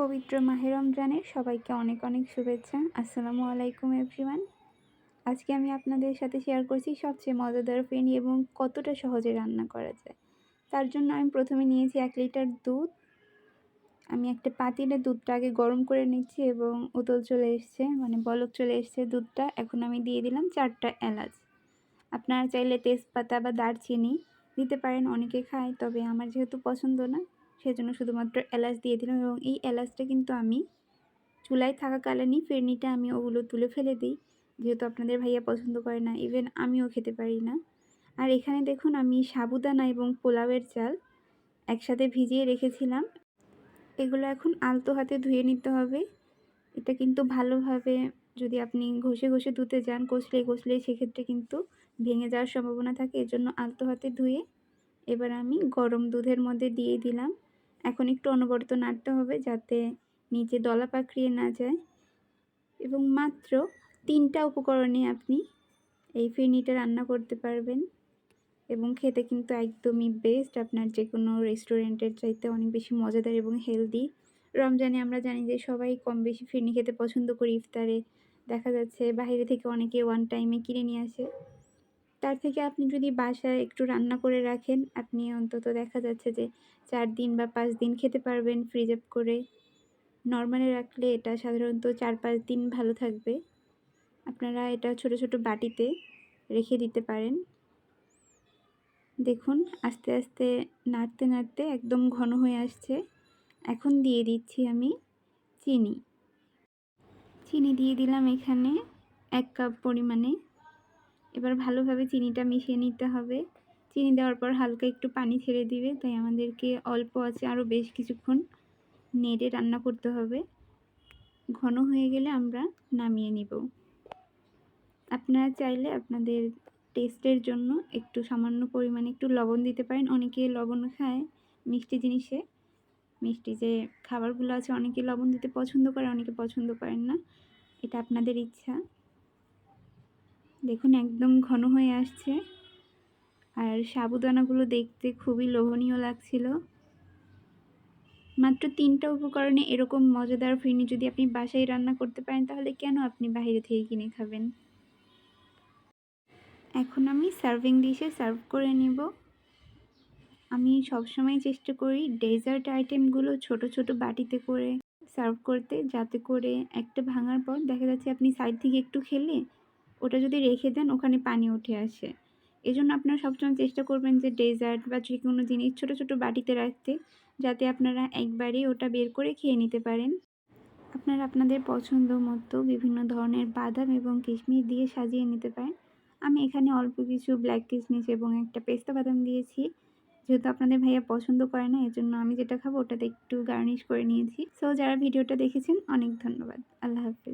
পবিত্র মাহে রমজানের সবাইকে অনেক অনেক শুভেচ্ছা। আসসালামু আলাইকুম এভরিওয়ান। আজকে আমি আপনাদের সাথে শেয়ার করছি সবচেয়ে মজাদার ফেনি এবং কতটা সহজে রান্না করা যায়। তার জন্য আমি প্রথমে নিয়েছি 1 লিটার দুধ। আমি একটা পাতিলে দুধটা আগে গরম করে নিচ্ছি এবং উতল চলে এসছে, মানে বলক চলে এসছে দুধটা। এখন আমি দিয়ে দিলাম 4টা এলাচ। আপনারা চাইলে তেজপাতা বা দারচিনি দিতে পারেন, অনেকে খায়, তবে আমার যেহেতু পছন্দ না সেজন্য শুধুমাত্র এলাচ দিয়ে দিলাম। এবং এই এলাচটা কিন্তু আমি চুলায় থাকাকালীনই ফিরনিটা আমি ওগুলো তুলে ফেলে দিই, যেহেতু আপনাদের ভাইয়া পছন্দ করে না, ইভেন আমিও খেতে পারি না। আর এখানে দেখুন আমি সাবুদানা এবং পোলাওয়ের চাল একসাথে ভিজিয়ে রেখেছিলাম। এগুলো এখন আলতো হাতে ধুয়ে নিতে হবে। এটা কিন্তু ভালোভাবে যদি আপনি ঘষে ঘষে ধুতে যান, কষলে সেক্ষেত্রে কিন্তু ভেঙে যাওয়ার সম্ভাবনা থাকে। এজন্য আলতো হাতে ধুয়ে এবার আমি গরম দুধের মধ্যে দিয়ে দিলাম। এখন একটু অনবরত নাড়তে হবে যাতে নিচে দলা পাকিয়ে না যায়। এবং মাত্র 3টা উপকরণে আপনি এই ফিরনিটা রান্না করতে পারবেন এবং খেতে কিন্তু একদমই বেস্ট। আপনার যে কোনো রেস্টুরেন্টের চাইতে অনেক বেশি মজাদার এবং হেলদি। রমজানে আমরা জানি যে সবাই কম বেশি ফিরনি খেতে পছন্দ করি। ইফতারে দেখা যাচ্ছে বাইরে থেকে অনেকে ওয়ান টাইমে কিনে নিয়ে আসে। তার থেকে আপনি যদি বাসায় একটু রান্না করে রাখেন, আপনি অন্তত দেখা যাচ্ছে যে 4 দিন বা 5 দিন খেতে পারবেন প্রিজার্ভ করে। নরমালে রাখলে এটা সাধারণত 4-5 দিন ভালো থাকবে। আপনারা এটা ছোট ছোট বাটিতে রেখে দিতে পারেন। দেখুন আস্তে আস্তে নাড়তে নাড়তে একদম ঘন হয়ে আসছে। এখন দিয়ে দিচ্ছি আমি চিনি। চিনি দিয়ে দিলাম এখানে 1 কাপ পরিমাণে। এবার ভালোভাবে চিনিটা মিশিয়ে নিতে হবে। চিনি দেওয়ার পর হালকা একটু পানি ছেড়ে দিবে, তাই আমাদেরকে অল্প আছে আরও বেশ কিছুক্ষণ নেড়ে রান্না করতে হবে। ঘন হয়ে গেলে আমরা নামিয়ে নিব। আপনারা চাইলে আপনাদের টেস্টের জন্য একটু সামান্য পরিমাণে একটু লবণ দিতে পারেন। অনেকে লবণ খায় মিষ্টি জিনিসে, মিষ্টি যে খাবারগুলো আছে অনেকে লবণ দিতে পছন্দ করে, অনেকে পছন্দ করেন না, এটা আপনাদের ইচ্ছা। দেখুন একদম ঘন হয়ে আসছে আর সাবুদানাগুলো দেখতে খুবই লোভনীয় লাগছিল। মাত্র 3টা উপকরণে এরকম মজাদার ফিরনি যদি আপনি বাসায় রান্না করতে পারেন, তাহলে কেন আপনি বাইরে থেকে কিনে খাবেন। এখন আমি সার্ভিং ডিশে সার্ভ করে নিব। আমি সবসময় চেষ্টা করি ডেজার্ট আইটেমগুলো ছোট ছোট বাটিতে করে সার্ভ করতে, যাতে করে একটা ভাঙার পর দেখা যাচ্ছে আপনি সাইড থেকে একটু খেলে ওটা যদি রেখে দেন ওখানে পানি উঠে আসে। এজন্য আপনারা সবসময় চেষ্টা করবেন যে ডেজার্ট বা যে কোনো জিনিস ছোট ছোট বাটিতে রাখতে, যাতে আপনারা একবারেই ওটা বের করে খেয়ে নিতে পারেন। আপনারা আপনাদের পছন্দ মতো বিভিন্ন ধরনের বাদাম এবং কিশমিশ দিয়ে সাজিয়ে নিতে পারেন। আমি এখানে অল্প কিছু ব্ল্যাক কিশমিশ এবং একটা পেস্তা বাদাম দিয়েছি, যেহেতু আপনাদের ভাইয়া পছন্দ করে না, এজন্য আমি যেটা খাবো ওটাতে একটু গার্নিশ করে নিয়েছি। সো যারা ভিডিওটা দেখেছেন অনেক ধন্যবাদ। আল্লাহ হাফেজ।